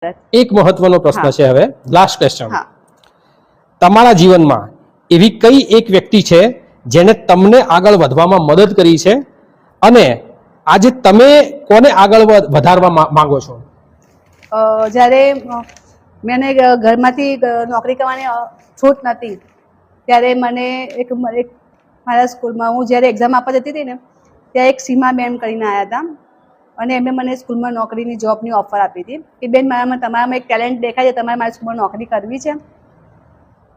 એક મહત્વનો પ્રશ્ન છે હવે લાસ્ટ ક્વેશ્ચન તમારા જીવનમાં એવી કઈ એક વ્યક્તિ છે જેને તમને આગળ વધવામાં મદદ કરી છે અને આજે તમે કોને આગળ વધારવા માંગો છો? જ્યારે મને ઘરમાંથી નોકરી કરવાની છૂટ નથી ત્યારે મને એક મારા સ્કૂલમાં હું જ્યારે એક્ઝામ આપવા જતી હતી ને ત્યાં એક સીમા મેમ કરીને આવ્યા હતા અને એમણે મને સ્કૂલમાં નોકરીની જોબની ઓફર આપી હતી કે બેન તમારામાં એક ટેલેન્ટ દેખાય છે, તમારે મારી સ્કૂલમાં નોકરી કરવી છે.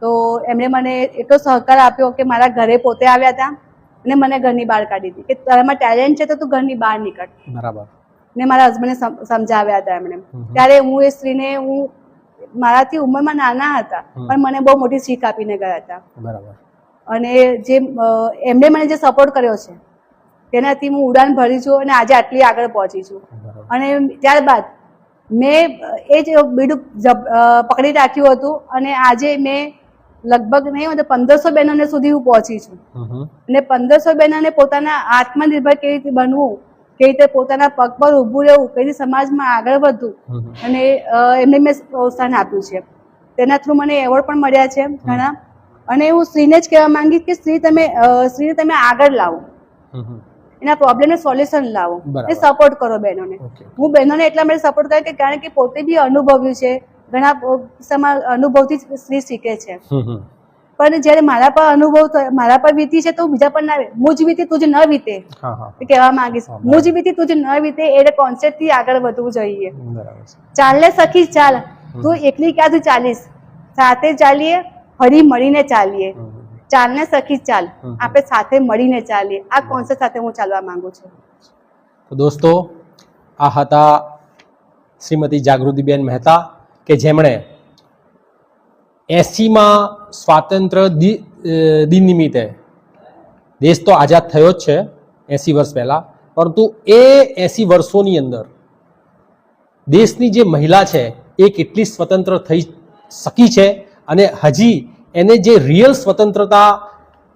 તો એમણે મને એટલો સહકાર આપ્યો કે મારા ઘરે પોતે આવ્યા હતા અને મને ઘરની બહાર કાઢી હતી કે તારામાં ટેલેન્ટ છે તો તું ઘરની બહાર નીકળ. બરાબર. ને મારા હસબન્ડે સમજાવ્યા હતા એમણે. ત્યારે હું એ સ્ત્રીને મારાથી ઉંમરમાં નાના હતા પણ મને બહુ મોટી શીખ આપીને ગયા હતા. બરાબર. અને જે એમણે મને જે સપોર્ટ કર્યો છે તેનાથી હું ઉડાન ભરી છું અને આજે આટલી આગળ પહોંચી છું. અને ત્યારબાદ મેં એ જ બીડું પકડી રાખ્યું હતું અને આજે મેં લગભગ નહીં 1500 બહેનોને સુધી હું પહોંચી છું. અને 1500 બહેનોને પોતાના આત્મનિર્ભર કેવી રીતે બનવું, કેવી રીતે પોતાના પગ પર ઊભું રહેવું, કઈ રીતે સમાજમાં આગળ વધવું અને એમને મેં પ્રોત્સાહન આપ્યું છે. તેના થ્રુ મને એવોર્ડ પણ મળ્યા છે ઘણા. અને હું સ્ત્રીને જ કહેવા માંગીશ કે સ્ત્રીને તમે આગળ લાવો, એના પ્રોબ્લેમને સોલ્યુશન લાવો, એ સપોર્ટ કરો બહેનોને. હું બહેનોને એટલા માટે સપોર્ટ કરું કે કારણ કે પોતે બી અનુભવ્યું છે, ઘણા કિસ્સામાં અનુભવથી સ્ત્રી શીખે છે. પણ જયારે મારા પર વીતી છે તો બીજા પર ના મુજ વીતી તુજ ન વીતે કહેવા માંગીશ. મુજ વીતી તુજ ન વીતે એ કોન્સેપ્ટ થી આગળ વધવું જોઈએ. ચાલને સખી ચાલ, તું એકલી ક્યાંથી ચાલીશ, સાથે ચાલીએ, હળી મળીને ચાલીએ. ચાલને સખી ચાલ, આપણે સાથે મળીને ચાલીએ. આ કોન્સેપ્ટ સાથે હું ચાલવા માંગુ છું. તો દોસ્તો, આ હતા શ્રીમતી જાગૃતિબેન મહેતા કે જેમણે 80માં સ્વાતંત્ર્ય દિન નિમિત્તે, દેશ તો આઝાદ થયો જ છે 80 વર્ષ પહેલા, પરંતુ એ 80 વર્ષોની અંદર દેશની જે મહિલા છે એ કેટલી સ્વતંત્ર થઈ શકી છે અને હજી એને જે રિયલ સ્વતંત્રતા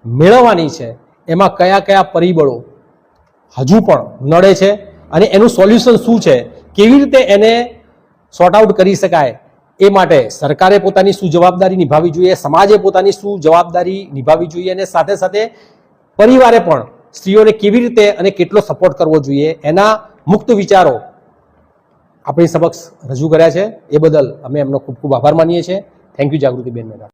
મેળવવાની છે એમાં કયા કયા પરિબળો હજુ પણ નડે છે અને એનું સોલ્યુશન શું છે, કેવી રીતે એને સોર્ટ આઉટ કરી શકાય, એ માટે સરકારે પોતાની શું જવાબદારી નિભાવવી જોઈએ, સમાજે પોતાની શું જવાબદારી નિભાવવી જોઈએ અને સાથે સાથે પરિવારે પણ સ્ત્રીઓને કેવી રીતે અને કેટલો સપોર્ટ કરવો જોઈએ એના મુક્ત વિચારો આપણી સમક્ષ રજૂ કર્યા છે. એ બદલ અમે એમનો ખૂબ ખૂબ આભાર માનીએ છીએ. Thank you Jagrutiben Mehta.